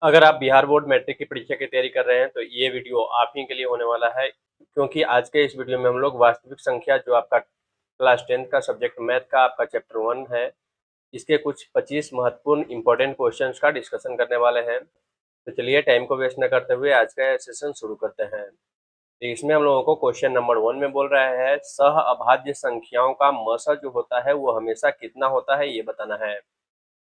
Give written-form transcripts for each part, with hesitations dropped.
अगर आप Bihar board matric की परीक्षा की तैयारी कर रहे हैं तो ये वीडियो आप ही के लिए होने वाला है, क्योंकि आज के इस वीडियो में हम लोग वास्तविक संख्या जो आपका क्लास 10th का सब्जेक्ट मैथ का आपका चैप्टर 1 है, इसके कुछ 25 महत्वपूर्ण इंपॉर्टेंट क्वेश्चंस का डिस्कशन करने वाले हैं। तो चलिए टाइम को वेस्ट न करते हुए आज का सेशन शुरू करते हैं। तो इसमें हम लोगों को क्वेश्चन नंबर 1 में बोल रहा है सह अभाज्य संख्याओं का मसा जो होता है वो हमेशा कितना होता है ये बताना है।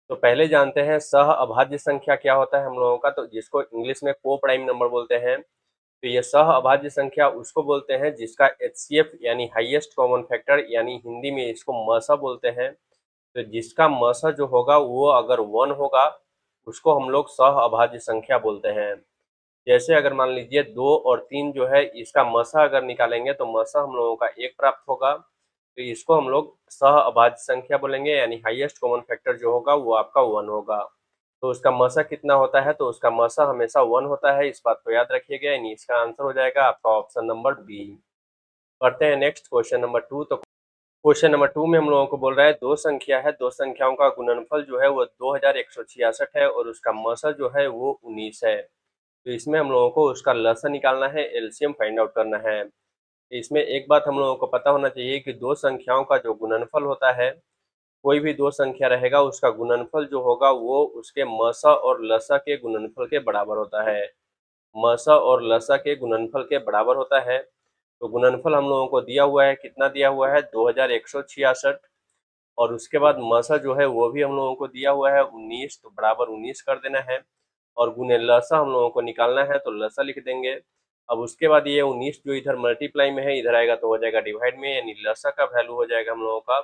तो पहले जानते हैं सह अभाज्य संख्या क्या होता है हम लोगों का, तो जिसको इंग्लिश में को प्राइम नंबर बोलते हैं। तो ये सह अभाज्य संख्या उसको बोलते हैं जिसका एचसीएफ यानी हाईएस्ट कॉमन फैक्टर यानी हिंदी में इसको मसा बोलते हैं। तो जिसका मसा जो होगा वो अगर 1 होगा उसको हम लोग सह अभाज्य संख्या बोलते हैं। जैसे अगर मान लीजिए 2 और 3 जो है इसका मसा अगर निकालेंगे तो मसा हम लोगों का 1 प्राप्त होगा, तो इसको हम लोग सह अभाज्य संख्या बोलेंगे यानी हाईएस्ट कॉमन फैक्टर जो होगा वो आपका 1 होगा। तो उसका मसा कितना होता है, तो उसका मसा हमेशा 1 होता है, इस बात को याद रखिएगा। यानी इसका आंसर हो जाएगा आपका ऑप्शन नंबर बी। पढ़ते हैं नेक्स्ट क्वेश्चन नंबर 2। तो क्वेश्चन नंबर 2 में हम लोगों को बोल रहा है दो संख्या है, दो संख्याओं का गुणनफल जो है वो 2166 है और उसका मसा जो है वो 19 है। तो इसमें हम लोगों को उसका लसा निकालना है, एलसीएम फाइंड आउट करना है। इसमें एक बात हम लोगों को पता होना चाहिए कि दो संख्याओं का जो गुणनफल होता है, कोई भी दो संख्या रहेगा उसका गुणनफल जो होगा वो उसके मसा और लसा के गुणनफल के बराबर होता है। मसा और लसा के गुणनफल के बराबर होता है। तो गुणनफल हम लोगों को दिया हुआ है, कितना दिया हुआ है 2166, और उसके बाद मसा जो है वो भी हम लोगों को दिया हुआ है 19, तो बराबर 19 कर देना है। और गुने लसा हम लोगों को निकालना है तो लसा लिख देंगे। अब उसके बाद ये 19 जो इधर मल्टीप्लाई में है इधर आएगा तो हो जाएगा डिवाइड में, यानी लसा का वैल्यू हो जाएगा हम लोगों का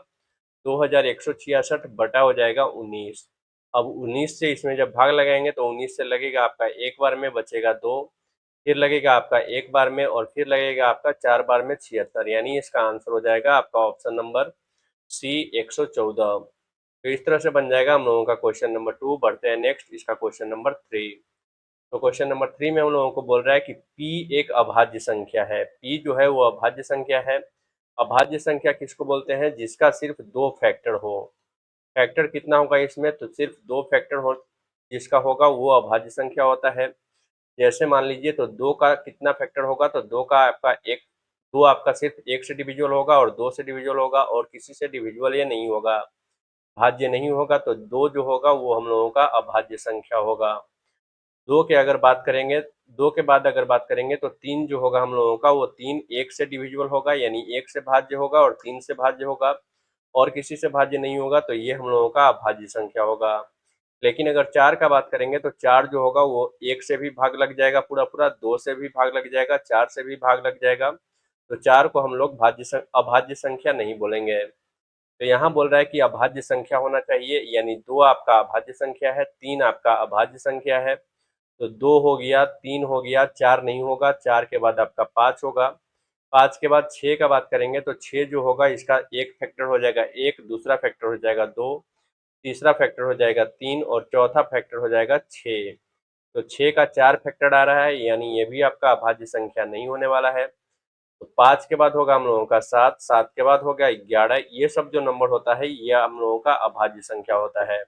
2166 बटा हो जाएगा 19। अब 19 से इसमें जब भाग लगाएंगे तो 19 से लगेगा आपका एक बार में बचेगा 2, फिर लगेगा आपका एक बार में, और फिर लगेगा आपका 4 बार में 76, यानी इसका आंसर हो जाएगा आपका ऑप्शन नंबर सी 114। तो इस तरह से बन जाएगा हम लोगों का क्वेश्चन नंबर 2। बढ़ते हैं नेक्स्ट इसका क्वेश्चन नंबर 3। तो क्वेश्चन नंबर 3 में हम लोगों को बोल रहा है कि p एक अभाज्य संख्या है। p जो है वो अभाज्य संख्या है। अभाज्य संख्या किसको बोलते हैं, जिसका सिर्फ दो फैक्टर हो। फैक्टर कितना होगा इसमें, तो सिर्फ दो फैक्टर हो जिसका होगा वो अभाज्य संख्या होता है। जैसे मान लीजिए तो दो का कितना फैक्टर होगा, तो दो का आपका एक, दो आपका सिर्फ एक से डिविजिबल होगा और दो से डिविजिबल होगा और किसी से डिविजिबल ये नहीं होगा, भाज्य नहीं होगा। तो दो जो होगा वो हम लोगों का अभाज्य संख्या होगा। दो के अगर बात करेंगे, दो के बाद अगर बात करेंगे तो तीन जो होगा हम लोगों का वो तीन एक से डिविजिबल होगा, यानी एक से भाज्य होगा और तीन से भाज्य होगा और किसी से भाज्य नहीं होगा, तो ये हम लोगों का अभाज्य संख्या होगा। लेकिन अगर चार का बात करेंगे तो चार जो होगा वो एक से भी भाग लग जाएगा पूरा पूरा, दो से भी भाग लग जाएगा, चार से भी भाग लग जाएगा। तो चार को हम लोग अभाज्य संख्या नहीं बोलेंगे। तो यहाँ बोल रहा है कि अभाज्य संख्या होना चाहिए, यानी दो आपका अभाज्य संख्या है, तीन आपका अभाज्य संख्या है। तो दो हो गया, तीन हो गया, चार नहीं होगा, चार के बाद आपका पाँच होगा। पाँच के बाद छः का बात करेंगे तो छः जो होगा इसका एक फैक्टर हो जाएगा एक, दूसरा फैक्टर हो जाएगा दो, तीसरा फैक्टर हो जाएगा तीन और चौथा फैक्टर हो जाएगा छः। तो छः का चार फैक्टर आ रहा है, यानी ये भी आपका अभाज्य संख्या नहीं होने वाला है। तो पाँच के बाद होगा हम लोगों का सात, सात के बाद हो गया 11, ये सब जो नंबर होता है ये हम लोगों का अभाज्य संख्या होता है।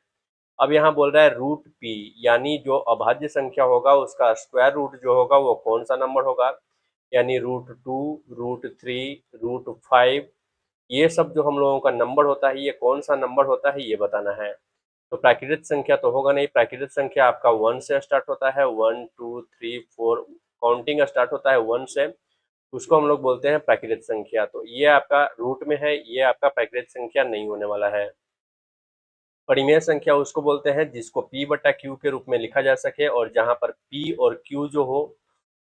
अब यहाँ बोल रहा है रूट पी, यानी जो अभाज्य संख्या होगा उसका स्क्वायर रूट जो होगा वो कौन सा नंबर होगा, यानी रूट 2, रूट 3, रूट 5, ये सब जो हम लोगों का नंबर होता है ये कौन सा नंबर होता है ये बताना है। तो प्राकृत संख्या तो होगा नहीं, प्राकृत संख्या आपका 1 से स्टार्ट होता है, 1 2 3 4 काउंटिंग स्टार्ट होता है 1 से, उसको हम लोग बोलते हैं प्राकृत संख्या। तो ये आपका रूट में है, ये आपका प्राकृत संख्या नहीं होने वाला है। परिमेय संख्या उसको बोलते हैं जिसको p बटा क्यू के रूप में लिखा जा सके, और जहां पर p और q जो हो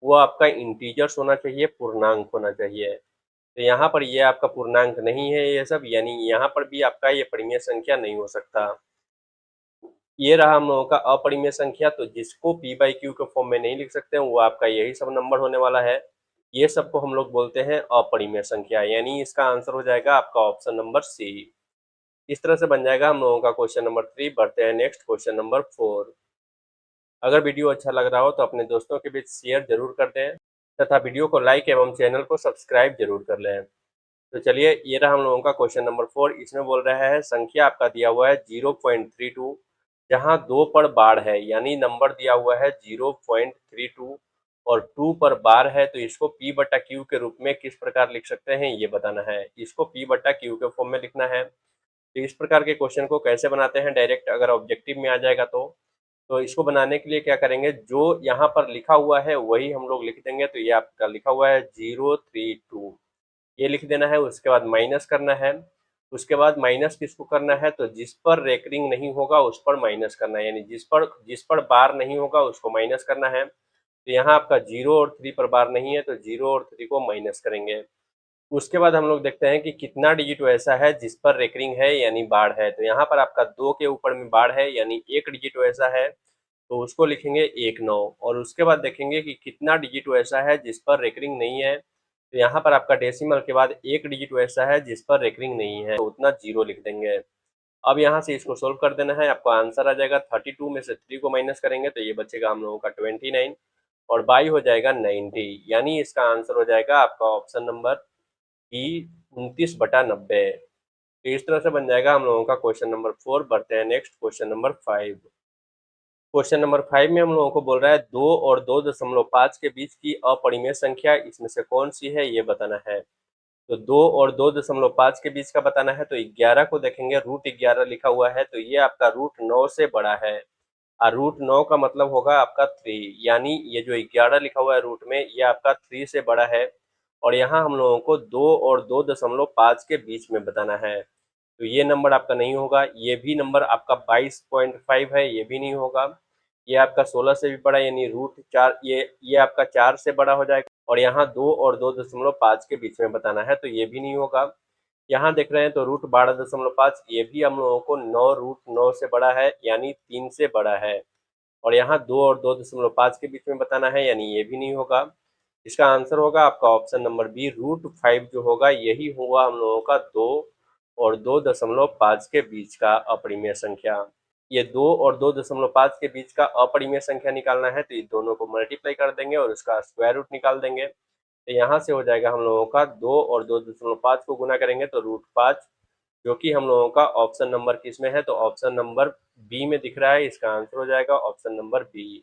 वो आपका इंटीजर्स होना चाहिए, पूर्णांक होना चाहिए। तो यहाँ पर ये आपका पूर्णांक नहीं है ये सब, यानी यहाँ पर भी आपका ये परिमेय संख्या नहीं हो सकता। ये रहा हम लोगों का अपरिमेय संख्या, तो जिसको p बाई क्यू के फॉर्म में नहीं लिख सकते हैं वो आपका यही सब नंबर होने वाला है। ये सबको हम लोग बोलते हैं अपरिमेय संख्या, यानी इसका आंसर हो जाएगा आपका ऑप्शन नंबर सी। इस तरह से बन जाएगा हम लोगों का क्वेश्चन नंबर 3। बढ़ते हैं नेक्स्ट क्वेश्चन नंबर 4। अगर वीडियो अच्छा लग रहा हो तो अपने दोस्तों के बीच शेयर जरूर कर दें तथा वीडियो को लाइक एवं चैनल को सब्सक्राइब जरूर कर लें। तो चलिए ये रहा हम लोगों का क्वेश्चन नंबर 4। इसमें बोल रहा है संख्या आपका दिया हुआ है 0.32, जहाँ 2 पर बार है, यानी नंबर दिया हुआ है 0.32 और 2 पर बार है, तो इसको P बटा Q के रूप में किस प्रकार लिख सकते हैं ये बताना है। इसको P बटा Q के फॉर्म में लिखना है। तो इस प्रकार के क्वेश्चन को कैसे बनाते हैं डायरेक्ट, अगर ऑब्जेक्टिव में आ जाएगा तो इसको बनाने के लिए क्या करेंगे, जो यहाँ पर लिखा हुआ है वही हम लोग लिख देंगे। तो ये आपका लिखा हुआ है 032, ये लिख देना है। उसके बाद माइनस करना है। उसके बाद माइनस किसको करना है, तो जिस पर रेकरिंग नहीं होगा उस पर माइनस करना है, यानी जिस पर बार नहीं होगा उसको माइनस करना है। तो यहाँ आपका 0 और 3 पर बार नहीं है, तो 0 और 3 को माइनस करेंगे। उसके बाद हम लोग देखते हैं कि कितना डिजिट वैसा है जिस पर रेकरिंग है यानी बार है। तो यहाँ पर आपका 2 के ऊपर में बार है, यानी एक डिजिट वैसा है, तो उसको लिखेंगे 19। और उसके बाद देखेंगे कि कितना डिजिट वैसा है जिस पर रेकरिंग नहीं है। तो यहाँ पर आपका डेसिमल के बाद एक डिजिट वैसा है जिस पर रेकरिंग नहीं है, तो उतना 0 लिख देंगे। अब यहाँ से इसको सोल्व कर देना है, आपका आंसर आ जाएगा 32 में से 3 को माइनस करेंगे तो ये बचेगा हम लोगों का 29 और बाई हो जाएगा 90, यानी इसका आंसर हो जाएगा आपका ऑप्शन नंबर बी 29/90। तो इस तरह से बन जाएगा हम लोगों का क्वेश्चन नंबर 4। बढ़ते हैं next question number 5। Question number 5 में हम लोगों को बोल रहा है 2 और 2.5 के बीच की अपरिमेय संख्या इसमें से कौन सी है ये बताना है। तो 2 और 2.5 के बीच का बताना है, तो 11 को देखेंगे, √11 लिखा हुआ है, तो ये आपका √9 से बड़ा है। और √9 का मतलब होगा आपका 3, यानी ये जो 11 लिखा हुआ है रूट में, ये आपका 3 से बड़ा है। और यहाँ हम लोगों को 2 और 2.5 के बीच में बताना है, तो ये नंबर आपका नहीं होगा। ये भी नंबर आपका 22.5 है, ये भी नहीं होगा। ये आपका 16 से भी बड़ा, यानी √4, ये आपका 4 से बड़ा हो जाएगा। और यहाँ 2 और 2.5 के बीच में बताना है, तो ये भी नहीं होगा। यहाँ देख रहे हैं तो √12.5, ये भी हम लोगों को 9 √9 से बड़ा है, यानी 3 से बड़ा है। और यहाँ 2 और 2.5 के बीच में बताना है, यानी ये भी नहीं होगा। इसका आंसर होगा आपका ऑप्शन नंबर बी, √5 जो होगा यही हुआ हम लोगों का 2 और 2.5 के बीच का अपरिमेय संख्या। ये 2 और 2.5 के बीच का अपरिमेय संख्या निकालना है, तो ये दोनों को मल्टीप्लाई कर देंगे और उसका स्क्वायर रूट निकाल देंगे। तो यहाँ से हो जाएगा हम लोगों का 2 और 2.5 को गुना करेंगे तो √5, जो कि हम लोगों का ऑप्शन नंबर किस में है, तो ऑप्शन नंबर बी में दिख रहा है। इसका आंसर हो जाएगा ऑप्शन नंबर बी।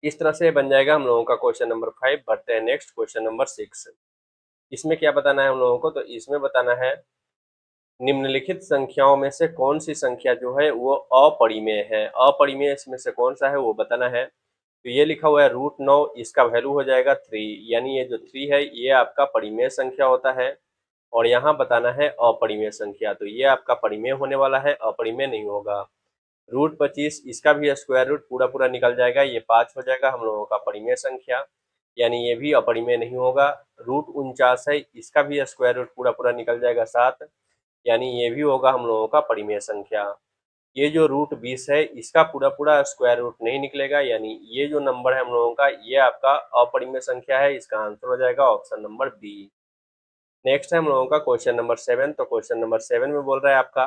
इस तरह से बन जाएगा हम लोगों का क्वेश्चन नंबर 5। बढ़ते हैं नेक्स्ट क्वेश्चन नंबर 6। इसमें क्या बताना है हम लोगों को, तो इसमें बताना है निम्नलिखित संख्याओं में से कौन सी संख्या जो है वो अपरिमेय है। अपरिमेय इसमें से कौन सा है वो बताना है। तो ये लिखा हुआ है √9, इसका वैल्यू हो जाएगा 3, यानी ये जो 3 है ये आपका परिमेय संख्या होता है। और यहाँ बताना है अपरिमेय संख्या, तो ये आपका परिमेय होने वाला है, अपरिमेय नहीं होगा। √25, इसका भी स्क्वायर रूट पूरा पूरा निकल जाएगा, ये 5 हो जाएगा हम लोगों का परिमेय संख्या, यानी ये भी अपरिमेय नहीं होगा। √49 है, इसका भी स्क्वायर रूट पूरा पूरा निकल जाएगा 7, यानी ये भी होगा हम लोगों का परिमेय संख्या। ये जो √20 है, इसका पूरा पूरा स्क्वायर रूट नहीं निकलेगा, यानी ये जो नंबर है हम लोगों का ये आपका अपरिमेय संख्या है। इसका आंसर हो जाएगा ऑप्शन नंबर बी। नेक्स्ट है हम लोगों का क्वेश्चन नंबर 7। तो क्वेश्चन नंबर 7 में बोल रहा है आपका,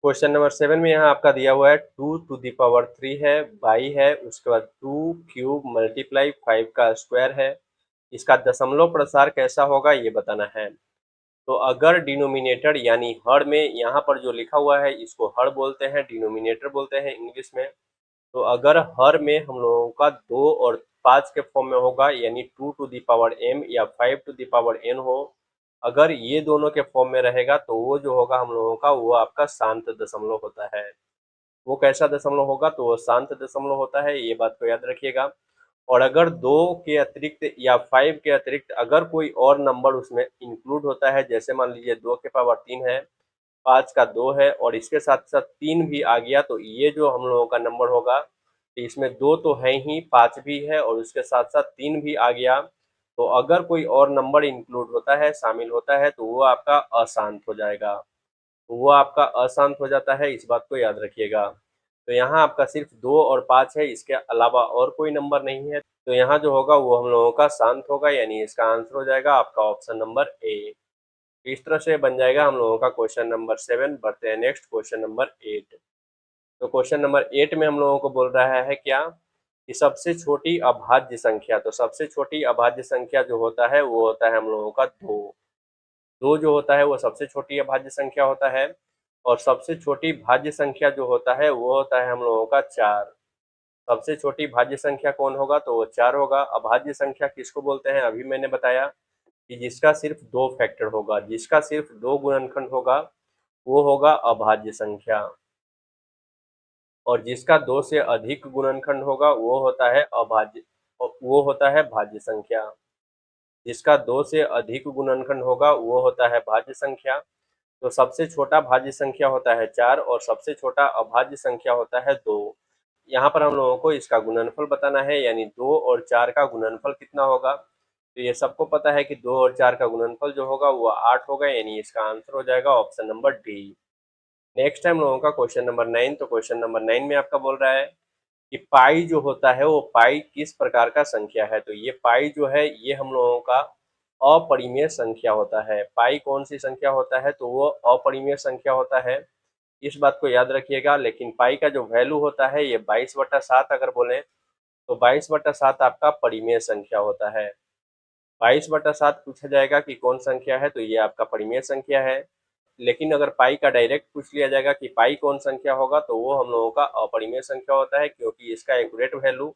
क्वेश्चन नंबर 7 में यहाँ आपका दिया हुआ है 2⁻³ है, बाई है, उसके बाद 2³ × 5 का स्क्वायर है। इसका दशमलव प्रसार कैसा होगा ये बताना है। तो अगर डिनोमिनेटर यानी हर में, यहाँ पर जो लिखा हुआ है इसको हर बोलते हैं, डिनोमिनेटर बोलते हैं इंग्लिश में। तो अगर हर में हम लोगों का 2 और 5 के फॉर्म में होगा, यानी 2⁻m या 5⁻n हो, अगर ये दोनों के फॉर्म में रहेगा तो वो जो होगा हम लोगों का वो आपका शांत दशमलव होता है। वो कैसा दशमलव होगा, तो वो शांत दशमलव होता है, ये बात को याद रखिएगा। और अगर 2 के अतिरिक्त या 5 के अतिरिक्त अगर कोई और नंबर उसमें इंक्लूड होता है, जैसे मान लीजिए 2 के पावर 3 है, 5 का 2 है और इसके साथ साथ 3 भी आ गया, तो ये जो हम लोगों का नंबर होगा, तो इसमें 2 तो है ही, 5 भी है और उसके साथ साथ 3 भी आ गया, तो अगर कोई और नंबर इंक्लूड होता है, शामिल होता है, तो वो आपका अशांत हो जाएगा। तो वो आपका अशांत हो जाता है, इस बात को याद रखिएगा। तो यहाँ आपका सिर्फ 2 और 5 है, इसके अलावा और कोई नंबर नहीं है, तो यहाँ जो होगा वो हम लोगों का शांत होगा, यानी इसका आंसर हो जाएगा आपका ऑप्शन नंबर ए। इस तरह से बन जाएगा हम लोगों का क्वेश्चन नंबर 7। बढ़ते हैं नेक्स्ट क्वेश्चन नंबर 8। तो क्वेश्चन नंबर 8 में हम लोगों को बोल रहा है क्या, कि सबसे छोटी अभाज्य संख्या। तो सबसे छोटी अभाज्य संख्या जो होता है वो होता है हम लोगों का 2। 2 जो होता है वो सबसे छोटी अभाज्य संख्या होता है। और सबसे छोटी भाज्य संख्या जो होता है वो होता है हम लोगों का 4। सबसे छोटी भाज्य संख्या कौन होगा, तो वो 4 होगा। अभाज्य संख्या किसको बोलते हैं, अभी मैंने बताया कि जिसका सिर्फ 2 फैक्टर होगा, जिसका सिर्फ 2 गुणनखंड होगा वो होगा अभाज्य संख्या, और जिसका 2 से अधिक गुणनखंड होगा वो होता है भाज्य संख्या। जिसका 2 से अधिक गुणनखंड होगा वो होता है भाज्य संख्या। तो सबसे छोटा भाज्य संख्या होता है 4 और सबसे छोटा अभाज्य संख्या होता है 2। यहाँ पर हम लोगों को इसका गुणनफल बताना है, यानी 2 और 4 का गुणनफल कितना होगा। तो ये सबको पता है कि 2 और 4 का गुणनफल जो होगा वो 8 होगा, यानी इसका आंसर हो जाएगा ऑप्शन नंबर डी। नेक्स्ट है हम लोगों का क्वेश्चन नंबर 9। तो क्वेश्चन नंबर 9 में आपका बोल रहा है कि पाई जो होता है वो पाई किस प्रकार का संख्या है। तो ये पाई जो है ये हम लोगों का अपरिमेय संख्या होता है। पाई कौन सी संख्या होता है, तो वो अपरिमेय संख्या होता है, इस बात को याद रखिएगा। लेकिन पाई का जो वैल्यू होता है ये 22/7 अगर बोलें तो 22/7 आपका परिमेय संख्या होता है। 22/7 पूछा जाएगा कि कौन संख्या है, तो ये आपका परिमेय संख्या है। लेकिन अगर पाई का डायरेक्ट पूछ लिया जाएगा कि पाई कौन संख्या होगा, तो वो हम लोगों का अपरिमेय संख्या होता है, क्योंकि इसका एक्यूरेट वैल्यू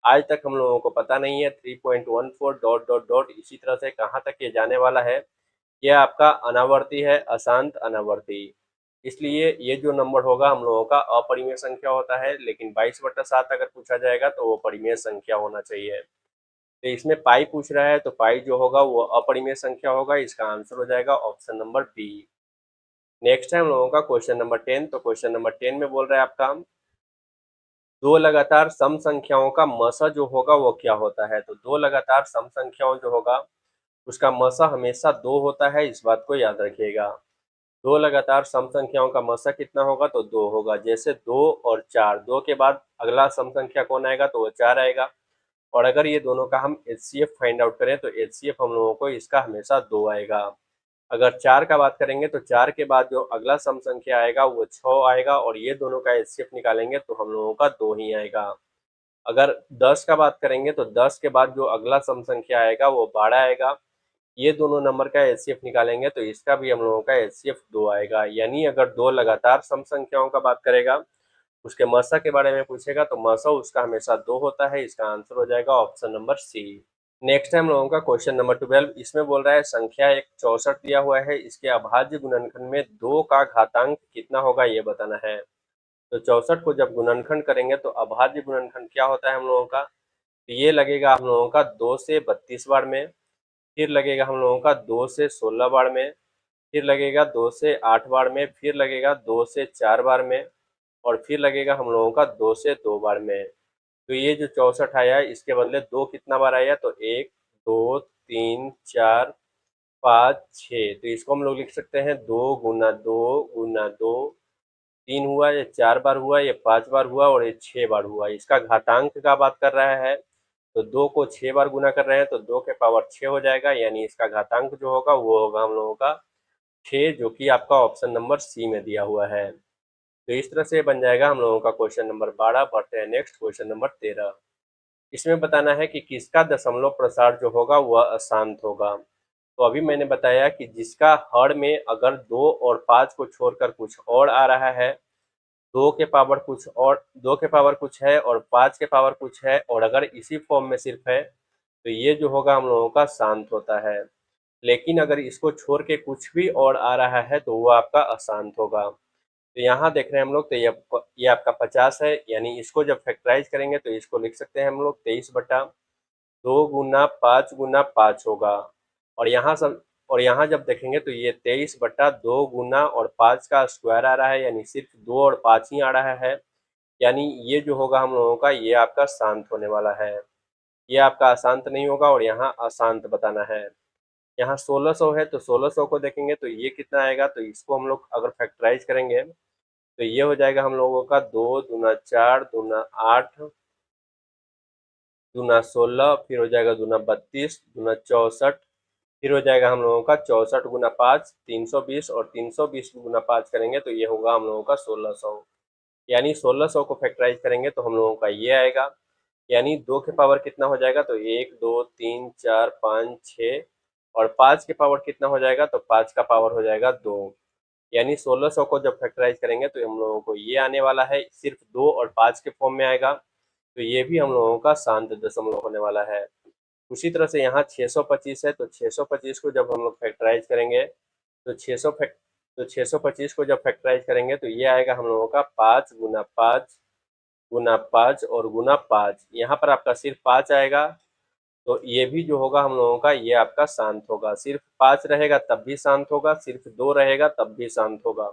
आज तक हम लोगों को पता नहीं है। 3.14 डॉट डॉट डॉट इसी तरह से कहाँ तक ये जाने वाला है। यह आपका अनावर्ती है, अशांत अनावर्ती, इसलिए ये जो नंबर होगा हम लोगों का अपरिमेय संख्या होता है। लेकिन 22/7 अगर पूछा जाएगा तो वो परिमेय संख्या होना चाहिए। तो इसमें पाई पूछ रहा है, तो पाई जो होगा वो अपरिमेय संख्या होगा, इसका आंसर हो जाएगा ऑप्शन नंबर बी। नेक्स्ट है हम लोगों का क्वेश्चन नंबर 10। तो क्वेश्चन नंबर 10 में बोल रहा है आपका दो लगातार सम संख्याओं का मसा जो होगा वो क्या होता है। तो दो लगातार सम संख्याओं जो होगा उसका मसा हमेशा 2 होता है, इस बात को याद रखिएगा। दो लगातार सम संख्याओं का मसा कितना होगा, तो 2 होगा। जैसे 2 और 4, 2 के बाद अगला सम संख्या कौन आएगा, तो वो 4 आएगा। और अगर ये दोनों का हम एचसीएफ फाइंड आउट करें तो एचसीएफ हम लोगों को इसका हमेशा 2 आएगा। अगर 4 का बात करेंगे तो 4 के बाद जो अगला सम संख्या आएगा वो 6 आएगा, और ये दोनों का एचसीएफ निकालेंगे तो हम लोगों का 2 ही आएगा। अगर 10 का बात करेंगे तो 10 के बाद जो अगला सम संख्या आएगा वो 12 आएगा। ये दोनों नंबर का एचसीएफ निकालेंगे तो इसका भी हम लोगों का एचसीएफ 2 आएगा। यानी अगर दो लगातार सम संख्याओं का बात करेगा, उसके मसा के बारे में पूछेगा तो मसा उसका हमेशा 2 होता है, इसका आंसर हो जाएगा ऑप्शन नंबर सी। नेक्स्ट है हम लोगों का क्वेश्चन नंबर 12। इसमें बोल रहा है संख्या एक 64 दिया हुआ है, इसके अभाज्य गुणनखंड में 2 का घातांक कितना होगा ये बताना है। तो 64 को जब गुणनखंड करेंगे तो अभाज्य गुणनखंड क्या होता है हम लोगों का, तो ये लगेगा हम लोगों का 2 से 32 बार में, फिर लगेगा हम लोगों का 2 से 16 बार में, फिर लगेगा 2 से 8 बार में, फिर लगेगा 2 से 4 बार में, और फिर लगेगा हम लोगों का 2 से 2 बार में। तो ये जो 64 आया है इसके बदले 2 कितना बार आया, तो 1 2 3 4 5 6। तो इसको हम लोग लिख सकते हैं 2 × 2 × 2, 3 हुआ, ये 4 बार हुआ, ये 5 बार हुआ, और ये 6 बार हुआ। इसका घातांक का बात कर रहा है तो 2 को 6 बार गुना कर रहे हैं तो 2 के पावर 6 हो जाएगा, यानी इसका घातांक जो होगा वो होगा हम लोगों का 6, जो कि आपका ऑप्शन नंबर सी में दिया हुआ है। तो इस तरह से बन जाएगा हम लोगों का क्वेश्चन नंबर 12। बढ़ते हैं नेक्स्ट क्वेश्चन नंबर 13। इसमें बताना है कि किसका दशमलव प्रसार जो होगा वह अशांत होगा। तो अभी मैंने बताया कि जिसका हर में अगर 2 और 5 को छोड़कर कुछ और आ रहा है, 2 के पावर कुछ और, 2 के पावर कुछ है और 5 के पावर कुछ है, और अगर इसी फॉर्म में सिर्फ है तो ये जो होगा हम लोगों का शांत होता है। लेकिन अगर इसको छोड़ के कुछ भी और आ रहा है तो वो आपका अशांत होगा। तो यहाँ देख रहे हैं हम लोग, तो ये आपका 50 है, यानी इसको जब फैक्टराइज करेंगे तो इसको लिख सकते हैं हम लोग 23/2 × 5 × 5 होगा। और यहाँ जब देखेंगे तो ये 23/2 × 5 का स्क्वायर आ रहा है, यानी सिर्फ 2 और 5 ही आ रहा है। यानी ये जो होगा हम लोगों का ये आपका शांत होने वाला है, ये आपका अशांत नहीं होगा, और यहाँ अशांत बताना है। यहाँ 1600 है तो 1600 को देखेंगे तो ये कितना आएगा, तो इसको हम लोग अगर फैक्टराइज करेंगे तो ये हो जाएगा हम लोगों का 2 × 4 × 8 × 16, फिर हो जाएगा 2 × 32 × 64, फिर हो जाएगा हम लोगों का 64 × 5 320, और 320 × 5 करेंगे तो ये होगा हम लोगों का 1600। यानी 1600 को फैक्टराइज करेंगे तो हम लोगों का ये आएगा। यानी 2 के पावर कितना हो जाएगा, तो 1 2 3 4 5 6, और 5 के पावर कितना हो जाएगा, तो 5 का पावर हो जाएगा 2। यानी 1600 को जब फैक्टराइज करेंगे तो हम लोगों को ये आने वाला है, सिर्फ 2 और 5 के फॉर्म में आएगा। तो ये भी हम लोगों का शांत दशमलव होने वाला है। उसी तरह से यहाँ 625 है, तो 625 को जब हम लोग फैक्टराइज करेंगे तो 625 को जब फैक्टराइज करेंगे तो ये आएगा हम लोगों का 5 गुना 5 गुना 5 और गुना 5। यहाँ पर आपका सिर्फ 5 आएगा, तो ये भी जो होगा हम लोगों का ये आपका शांत होगा। सिर्फ 5 रहेगा तब भी शांत होगा, सिर्फ 2 रहेगा तब भी शांत होगा,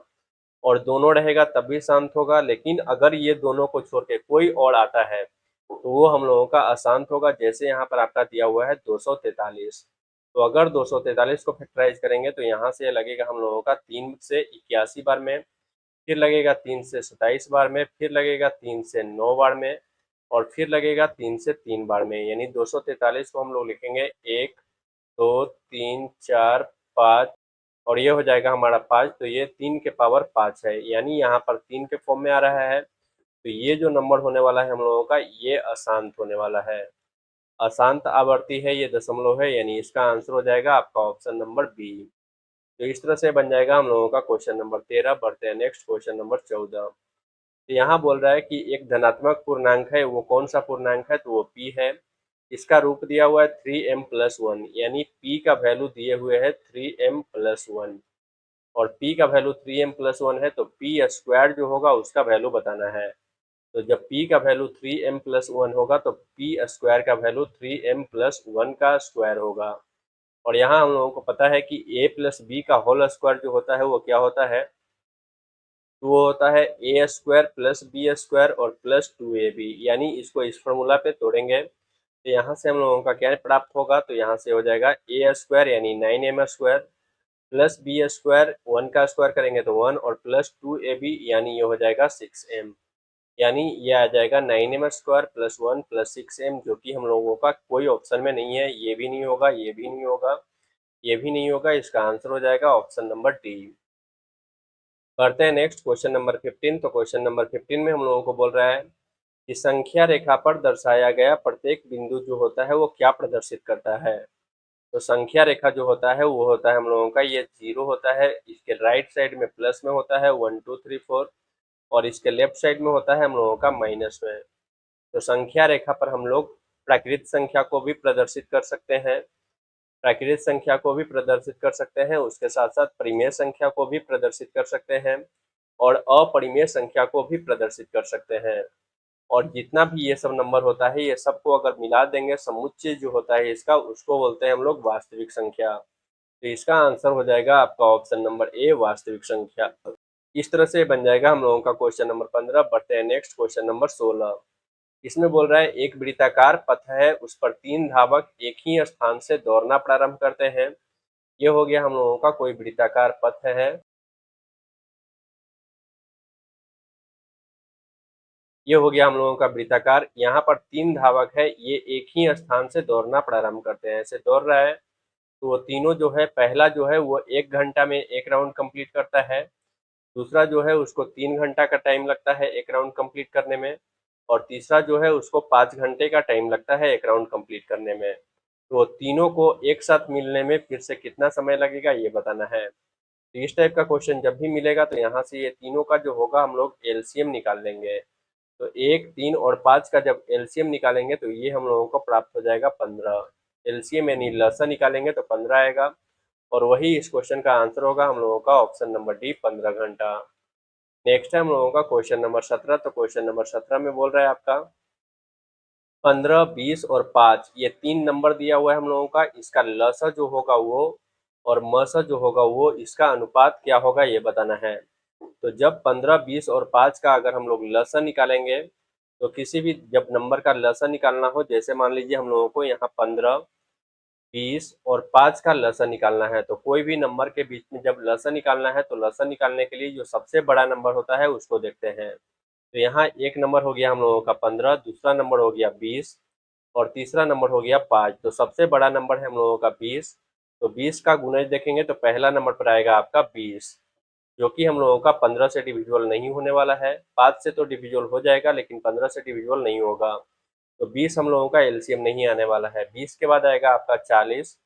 और दोनों रहेगा तब भी शांत होगा। लेकिन अगर ये दोनों को छोड़ के कोई और आता है तो वो हम लोगों का अशांत होगा। जैसे यहाँ पर आपका दिया हुआ है 243, तो अगर 243 को फैक्टराइज करेंगे तो यहाँ से लगेगा हम लोगों का 3 से 81 बार में, फिर लगेगा 3 से 27 बार में, फिर लगेगा 3 से 9 बार में, और फिर लगेगा 3 से 3 बार में। यानी 243 को हम लोग लिखेंगे 1 2 3 4 5, और ये हो जाएगा हमारा 5। तो ये 3 के पावर 5 है, यानी यहाँ पर 3 के फॉर्म में आ रहा है। तो ये जो नंबर होने वाला है हम लोगों का ये अशांत होने वाला है। अशांत आवर्ती है, ये दशमलव है, यानी इसका आंसर हो जाएगा आपका ऑप्शन नंबर बी। तो इस तरह से बन जाएगा हम लोगों का क्वेश्चन नंबर 13। बढ़ते हैं नेक्स्ट क्वेश्चन नंबर 14। तो यहाँ बोल रहा है कि एक धनात्मक पूर्णांक है, वो कौन सा पूर्णांक है, तो वो p है। इसका रूप दिया हुआ है 3m+1, यानी p का वैल्यू दिए हुए है 3m+1, और p का वैल्यू 3m+1 है, तो p स्क्वायर जो होगा उसका वैल्यू बताना है। तो जब p का वैल्यू 3m+1 होगा तो p स्क्वायर का वैल्यू 3m+1 का स्क्वायर होगा। और यहाँ हम लोगों को पता है कि a+b का होल स्क्वायर जो होता है वो क्या होता है, तो वो होता है ए स्क्वायर प्लस बी स्क्वायर और प्लस 2ab। यानी इसको इस फॉर्मूला पे तोड़ेंगे तो यहाँ से हम लोगों का क्या प्राप्त होगा, तो यहाँ से हो जाएगा ए स्क्वायर यानी 9m square plus B square, 1 का स्क्वायर करेंगे तो 1, और प्लस 2ab यानी ये हो जाएगा 6m। यानी ये आ जाएगा 9m square plus 1 plus 6m, जो कि हम लोगों का कोई ऑप्शन में नहीं है। ये भी नहीं होगा, ये भी नहीं होगा, ये भी नहीं होगा। इसका आंसर हो जाएगा ऑप्शन नंबर डी। करते हैं नेक्स्ट क्वेश्चन नंबर 15। तो क्वेश्चन नंबर 15 में हम लोगों को बोल रहा है कि संख्या रेखा पर दर्शाया गया प्रत्येक बिंदु जो होता है वो क्या प्रदर्शित करता है। तो संख्या रेखा जो होता है वो होता है हम लोगों का ये 0 होता है, इसके राइट साइड में प्लस में होता है 1 2 3 4, और इसके लेफ्ट साइड में होता है हम लोगों का माइनस में। तो संख्या रेखा पर हम लोग प्राकृत संख्या को भी प्रदर्शित कर सकते हैं, प्राकृत संख्या को भी प्रदर्शित कर सकते हैं, उसके साथ साथ परिमेय संख्या को भी प्रदर्शित कर सकते हैं, और अपरिमेय संख्या को भी प्रदर्शित कर सकते हैं। और जितना भी ये सब नंबर होता है ये सबको अगर मिला देंगे, समुच्चय जो होता है इसका, उसको बोलते हैं हम लोग वास्तविक संख्या। तो इसका आंसर हो जाएगा आपका ऑप्शन नंबर ए, वास्तविक संख्या। इस तरह से बन जाएगा हम लोगों का क्वेश्चन नंबर 15। बढ़ते हैं नेक्स्ट क्वेश्चन नंबर 16। इसमें बोल रहा है एक वृत्ताकार पथ है, उस पर 3 धावक एक ही स्थान से दौड़ना प्रारंभ करते हैं। ये हो गया हम लोगों का कोई वृत्ताकार पथ है, ये हो गया हम लोगों का वृत्ताकार। यहाँ पर 3 धावक है, ये एक ही स्थान से दौड़ना प्रारंभ करते हैं। ऐसे दौड़ रहा है तो वो तीनों जो है, पहला जो है वो 1 घंटा में 1 राउंड कंप्लीट करता है, दूसरा जो है उसको 3 घंटा का टाइम लगता है 1 राउंड कंप्लीट करने में, और तीसरा जो है उसको 5 घंटे का टाइम लगता है 1 राउंड कंप्लीट करने में। तो तीनों को एक साथ मिलने में फिर से कितना समय लगेगा ये बताना है। तो इस टाइप का क्वेश्चन जब भी मिलेगा तो यहाँ से ये तीनों का जो होगा हम लोग एलसीएम निकाल लेंगे। तो 1 3 और 5 का जब एलसीएम निकालेंगे तो ये हम लोगों को प्राप्त हो जाएगा 15। एलसीएम यानी लसा निकालेंगे तो 15 आएगा, और वही इस क्वेश्चन का आंसर होगा हम लोगों का ऑप्शन नंबर डी, 15 घंटा। नेक्स्ट है हम लोगों का क्वेश्चन नंबर 17। तो क्वेश्चन नंबर 17 में बोल रहा है आपका 15 20 और 5, ये 3 नंबर दिया हुआ है हम लोगों का। इसका लसा जो होगा वो और मसा जो होगा वो, इसका अनुपात क्या होगा ये बताना है। तो जब 15 20 और 5 का अगर हम लोग लसा निकालेंगे, तो किसी भी जब नंबर का लसा निकालना हो, जैसे मान लीजिए हम लोगों को यहाँ 15 20 और 5 का लसा निकालना है, तो कोई भी नंबर के बीच में जब लसा निकालना है तो लसा निकालने के लिए जो सबसे बड़ा नंबर होता है उसको देखते हैं। तो यहाँ एक नंबर हो गया हम लोगों का 15, दूसरा नंबर हो गया 20, और तीसरा नंबर हो गया 5। तो सबसे बड़ा नंबर है हम लोगों का 20, तो 20 का गुणज देखेंगे तो पहला नंबर पर आएगा आपका 20, जो कि हम लोगों का 15 से डिविजिबल नहीं होने वाला है। 5 से तो डिविजिबल हो जाएगा लेकिन 15 से डिविजिबल नहीं होगा। तो 20 हम लोगों का एलसीएम नहीं आने वाला है। 20 के बाद आएगा आपका 40,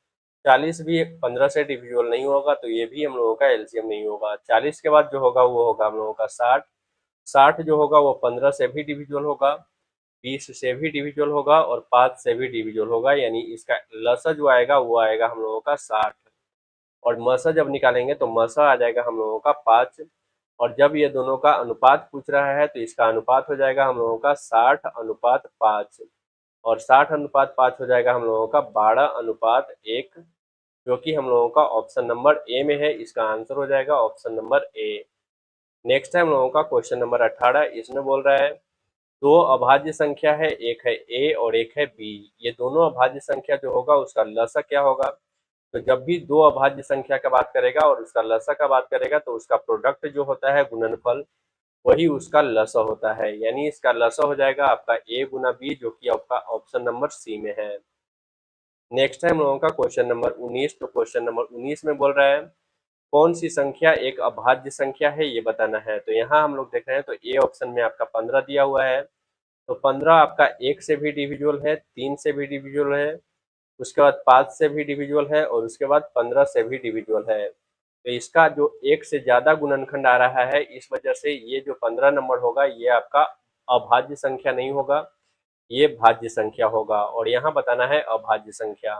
40 भी 15 से डिविजिबल नहीं होगा, तो ये भी हम लोगों का एलसीएम नहीं होगा। 40 के बाद जो होगा वो होगा हम लोगों का 60। 60 जो होगा वो 15 से भी डिविजिबल होगा, 20 से भी डिविजिबल होगा और 5 से भी डिविजिबल होगा, यानी इसका लसा जो आएगा वो आएगा हम लोगों का 60। और मसा जब निकालेंगे तो मसा आ जाएगा हम लोगों का 5। और जब ये दोनों का अनुपात पूछ रहा है तो इसका अनुपात हो जाएगा हम लोगों का 60:5। और 60:5 हो जाएगा हम लोगों का 12:1, जो कि हम लोगों का ऑप्शन नंबर ए में है। इसका आंसर हो जाएगा ऑप्शन नंबर ए। नेक्स्ट है हम लोगों का क्वेश्चन नंबर 18। इसमें बोल रहा है दो अभाज्य संख्या है, एक है ए और एक है बी। ये दोनों अभाज्य संख्या जो होगा उसका लसा क्या होगा? तो जब भी दो अभाज्य संख्या का बात करेगा और उसका लसा का बात करेगा तो उसका प्रोडक्ट जो होता है गुणनफल, वही उसका लसा होता है। यानी इसका लसा हो जाएगा आपका ए गुना बी, जो कि आपका ऑप्शन नंबर सी में है। नेक्स्ट है हम लोगों का क्वेश्चन नंबर 19। तो क्वेश्चन नंबर 19 में बोल रहा है कौन सी संख्या एक अभाज्य संख्या है, ये बताना है। तो यहाँ हम लोग देख रहे हैं तो ए ऑप्शन में आपका 15 दिया हुआ है। तो 15 आपका एक से भी डिविजुअल है, 3 से भी डिविजुअल है, उसके बाद 5 से भी डिविजुअल है और उसके बाद 15 से भी डिविजुअल है। तो इसका जो एक से ज्यादा गुणनखंड आ रहा है, इस वजह से ये जो 15 नंबर होगा ये आपका अभाज्य संख्या नहीं होगा, ये भाज्य संख्या होगा। और यहाँ बताना है अभाज्य संख्या।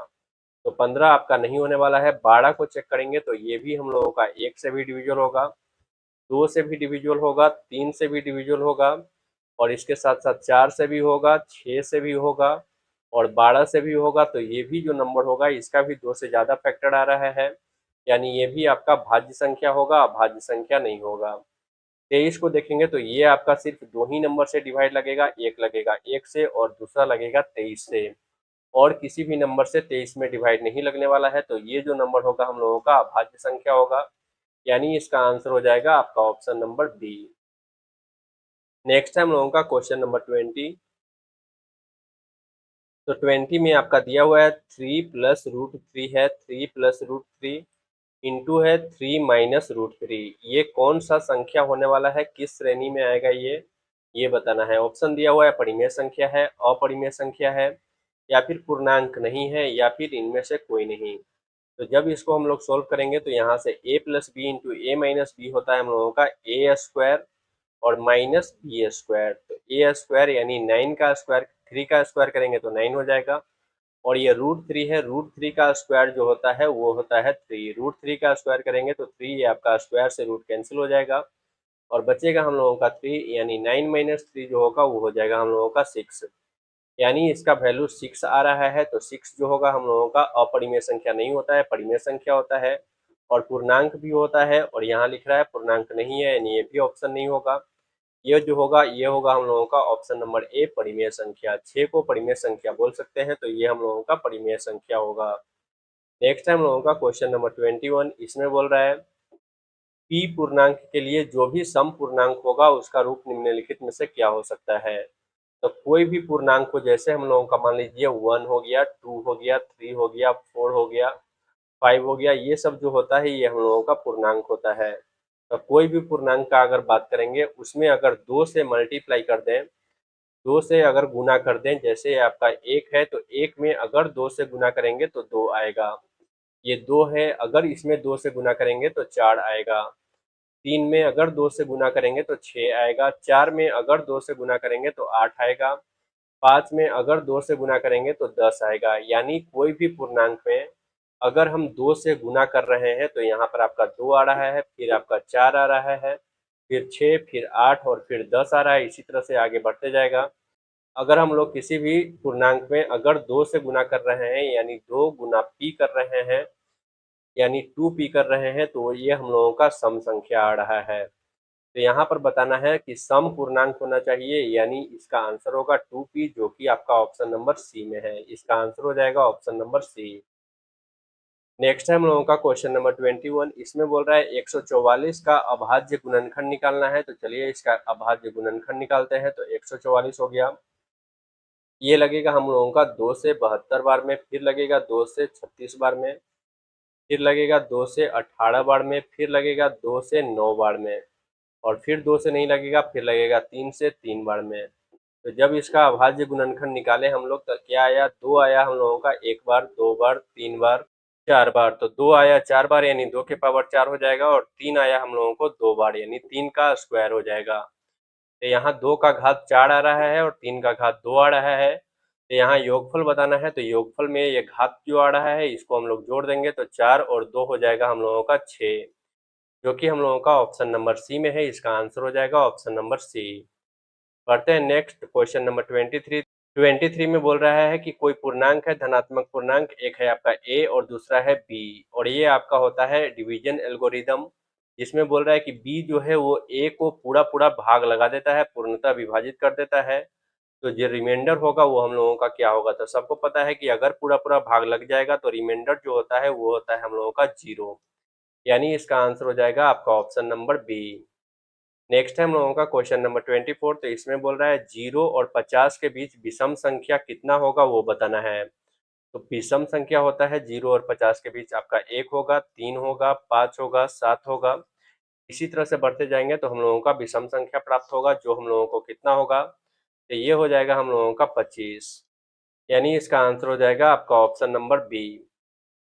तो 15 आपका नहीं होने वाला है। 12 को चेक करेंगे तो ये भी हम लोगों का एक से भी डिविजुअल होगा, 2 से भी डिविजुअल होगा, 3 से भी डिविजुअल होगा और इसके साथ साथ 4 से भी होगा, 6 से भी होगा और 12 से भी होगा। तो ये भी जो नंबर होगा इसका भी 2 से ज्यादा फैक्टर आ रहा है, यानी ये भी आपका भाज्य संख्या होगा, अभाज्य संख्या नहीं होगा। 23 को देखेंगे तो ये आपका सिर्फ दो ही नंबर से डिवाइड लगेगा, एक लगेगा 1 से और दूसरा लगेगा 23 से, और किसी भी नंबर से 23 में डिवाइड नहीं लगने वाला है। तो ये जो नंबर होगा हम लोगों का अभाज्य संख्या होगा, यानी इसका आंसर हो जाएगा आपका ऑप्शन नंबर बी। नेक्स्ट है हम लोगों का क्वेश्चन नंबर 20। तो 20 में आपका दिया हुआ है 3+√3 है, 3+√3 इंटू है 3 - √3। ये कौन सा संख्या होने वाला है, किस श्रेणी में आएगा ये बताना है। ऑप्शन दिया हुआ है परिमेय संख्या है, अपरिमेय संख्या है, या फिर पूर्णांक नहीं है, या फिर इनमें से कोई नहीं। तो जब इसको हम लोग सोल्व करेंगे तो यहाँ से a+b इंटू a-b होता है हम लोगों का a² और -b²। तो a² यानी 9 का स्क्वायर, 3 का स्क्वायर करेंगे तो 9 हो जाएगा। और ये √3 है, √3 का स्क्वायर जो होता है वो होता है 3। √3 का स्क्वायर करेंगे तो 3, ये आपका स्क्वायर से रूट कैंसिल हो जाएगा और बचेगा हम लोगों का 3, यानी 9 - 3 जो होगा वो हो जाएगा हम लोगों का 6। यानी इसका वैल्यू 6 आ रहा है। तो 6 जो होगा हम लोगों का अपरिमेय संख्या नहीं होता है, परिमेय संख्या होता है और पूर्णांक भी होता है। और यहाँ लिख रहा है पूर्णांक नहीं है, यानी ये भी ऑप्शन नहीं होगा। ये जो होगा ये होगा हम लोगों का ऑप्शन नंबर ए, परिमेय संख्या। 6 को परिमेय संख्या बोल सकते हैं, तो ये हम लोगों का परिमेय संख्या होगा। नेक्स्ट है हम लोगों का क्वेश्चन नंबर 21। इसमें बोल रहा है पी पूर्णांक के लिए जो भी सम पूर्णांक होगा उसका रूप निम्नलिखित में से क्या हो सकता है। तो कोई भी पूर्णांक को, जैसे हम लोगों का मान लीजिए 1 हो गया, 2 हो गया, 3 हो गया, 4 हो गया, 5 हो गया, ये सब जो होता है ये हम लोगों का पूर्णांक होता है। तो कोई भी पूर्णांक का अगर बात करेंगे उसमें अगर 2 से मल्टीप्लाई कर दें, 2 से अगर गुना कर दें, जैसे आपका 1 है तो 1 में अगर 2 से गुना करेंगे तो 2 आएगा। ये 2 है, अगर इसमें 2 से गुना करेंगे तो 4 आएगा। 3 में अगर 2 से गुना करेंगे तो 6 आएगा। 4 में अगर 2 से गुना करेंगे तो 8 आएगा। 5 में अगर 2 से गुना करेंगे तो 10 आएगा। यानी कोई भी पूर्णांक में अगर हम 2 से गुना कर रहे हैं तो यहाँ पर आपका 2 आ रहा है, फिर आपका 4 आ रहा है, फिर 6, फिर 8 और फिर 10 आ रहा है। इसी तरह से आगे बढ़ते जाएगा। अगर हम लोग किसी भी पूर्णांक में अगर 2 से गुना कर रहे हैं, यानी 2 गुना p कर रहे हैं, यानी 2p कर रहे हैं, तो ये हम लोगों का सम संख्या आ रहा है। तो यहाँ पर बताना है कि सम पूर्णांक होना चाहिए, यानी इसका आंसर होगा 2p, जो कि आपका ऑप्शन नंबर सी में है। इसका आंसर हो जाएगा ऑप्शन नंबर सी। नेक्स्ट है हम लोगों का क्वेश्चन नंबर 21। इसमें बोल रहा है 144 का अभाज्य गुणनखंड निकालना है। तो चलिए इसका अभाज्य गुणनखंड निकालते हैं। तो 144 हो गया, ये लगेगा हम लोगों का 2 से 72 बार में, फिर लगेगा 2 से 36 बार में, फिर लगेगा 2 से 18 बार में, फिर लगेगा 2 से 9 बार में, और फिर 2 से नहीं लगेगा, फिर लगेगा 3 से 3 बार में। तो जब इसका अभाज्य गुणनखंड निकाले हम लोग तो क्या आया, 2 आया हम लोगों का, 1 बार, 2 बार, 3 बार, 4 बार, तो 2 आया 4 बार यानी 2 के पावर 4 हो जाएगा, और 3 आया हम लोगों को 2 बार यानी 3 का स्क्वायर हो जाएगा। तो यहाँ 2 का घात 4 आ रहा है और 3 का घात 2 आ रहा है। तो यहाँ योगफल बताना है, तो योगफल में ये घात जो आ रहा है इसको हम लोग जोड़ देंगे, तो 4 और 2 हो जाएगा हम लोगों का 6, जो कि हम लोगों का ऑप्शन नंबर सी में है। इसका आंसर हो जाएगा ऑप्शन नंबर सी। पढ़ते हैं नेक्स्ट क्वेश्चन नंबर 23। 23 में बोल रहा है कि कोई पूर्णांक है, धनात्मक पूर्णांक, एक है आपका ए और दूसरा है बी, और ये आपका होता है डिवीजन एल्गोरिदम, जिसमें बोल रहा है कि बी जो है वो ए को पूरा पूरा भाग लगा देता है, पूर्णतः विभाजित कर देता है। तो जो रिमाइंडर होगा वो हम लोगों का क्या होगा, तो सबको पता है कि अगर पूरा पूरा भाग लग जाएगा तो रिमाइंडर जो होता है वो होता है हम लोगों का 0, यानी इसका आंसर हो जाएगा आपका ऑप्शन नंबर बी। नेक्स्ट है हम लोगों का क्वेश्चन नंबर 24। तो इसमें बोल रहा है 0 और 50 के बीच विषम संख्या कितना होगा वो बताना है। तो विषम संख्या होता है 0 और 50 के बीच आपका 1 होगा, 3 होगा, 5 होगा, 7 होगा। इसी तरह से बढ़ते जाएंगे तो हम लोगों का विषम संख्या प्राप्त होगा, जो हम लोगों को कितना होगा, तो ये हो जाएगा हम लोगों का 25, यानी इसका आंसर हो जाएगा आपका ऑप्शन नंबर बी।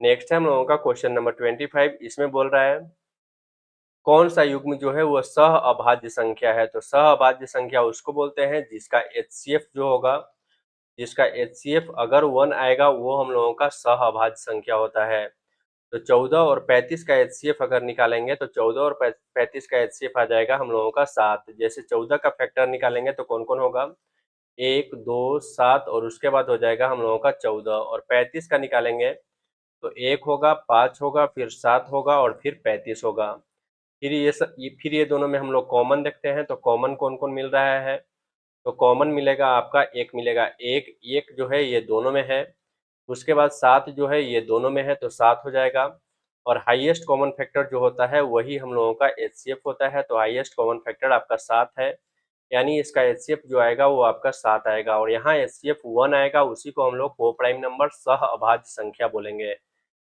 नेक्स्ट है हम लोगों का क्वेश्चन नंबर 25। इसमें बोल रहा है कौन सा युग्म जो है वो सह अभाज्य संख्या है। तो सह अभाज्य संख्या उसको बोलते हैं जिसका एचसीएफ जो होगा, जिसका एचसीएफ अगर 1 आएगा वो हम लोगों का सह अभाज्य संख्या होता है। तो 14 और 35 का एचसीएफ अगर निकालेंगे तो 14 और 35 का एचसीएफ आ जाएगा हम लोगों का 7। जैसे 14 का फैक्टर निकालेंगे तो कौन कौन होगा, 1 2 7, और उसके बाद हो जाएगा हम लोगों का 14, और 35 का निकालेंगे तो 1 होगा, 5 होगा, फिर 7 होगा और फिर 35 होगा। फिर ये दोनों में हम लोग कॉमन देखते हैं, तो कॉमन कौन कौन मिल रहा है, तो कॉमन मिलेगा आपका एक मिलेगा, एक एक जो है ये दोनों में है। उसके बाद 7 जो है ये दोनों में है तो 7 हो जाएगा। और हाईएस्ट कॉमन फैक्टर जो होता है वही हम लोगों का एचसीएफ होता है, तो हाईएस्ट कॉमन फैक्टर आपका 7 है, यानी इसका एचसीएफ जो आएगा वो आपका 7 आएगा। और यहाँ एचसीएफ 1 आएगा, उसी को हम लोग को प्राइम नंबर सह अभाज्य संख्या बोलेंगे,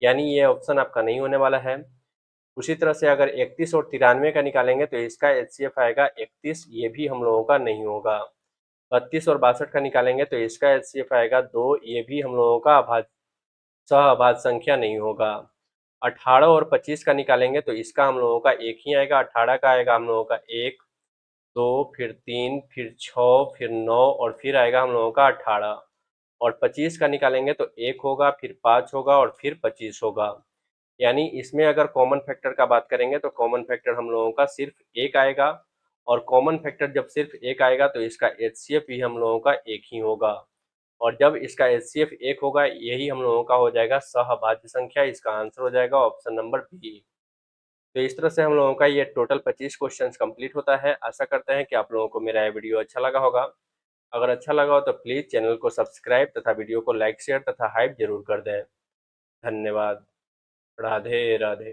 यानी ये ऑप्शन आपका नहीं होने वाला है। उसी तरह से अगर 31 और 93 का निकालेंगे तो इसका एचसीएफ आएगा 31, ये भी हम लोगों का नहीं होगा। 32 और 62 का निकालेंगे तो इसका एचसीएफ आएगा 2, ये भी हम लोगों का सह अभाज्य संख्या नहीं होगा। 18 और 25 का निकालेंगे तो इसका हम लोगों का एक ही आएगा, 18 का आएगा हम लोगों का 1 2 फिर 3 फिर 6 फिर 9 और फिर आएगा हम लोगों का 18, और 25 का निकालेंगे तो 1 होगा, फिर 5 होगा और फिर 25 होगा। यानी इसमें अगर कॉमन फैक्टर का बात करेंगे तो कॉमन फैक्टर हम लोगों का सिर्फ एक आएगा, और कॉमन फैक्टर जब सिर्फ एक आएगा तो इसका एचसीएफ भी हम लोगों का एक ही होगा, और जब इसका एचसीएफ एक होगा यही हम लोगों का हो जाएगा सहभाज्य संख्या। इसका आंसर हो जाएगा ऑप्शन नंबर बी। तो इस तरह से हम लोगों का ये टोटल 25 क्वेश्चन कंप्लीट होता है। आशा करते हैं कि आप लोगों को मेरा ये वीडियो अच्छा लगा होगा। अगर अच्छा लगा हो तो प्लीज़ चैनल को सब्सक्राइब तथा वीडियो को लाइक शेयर तथा हाइप जरूर कर दें। धन्यवाद। राधे राधे।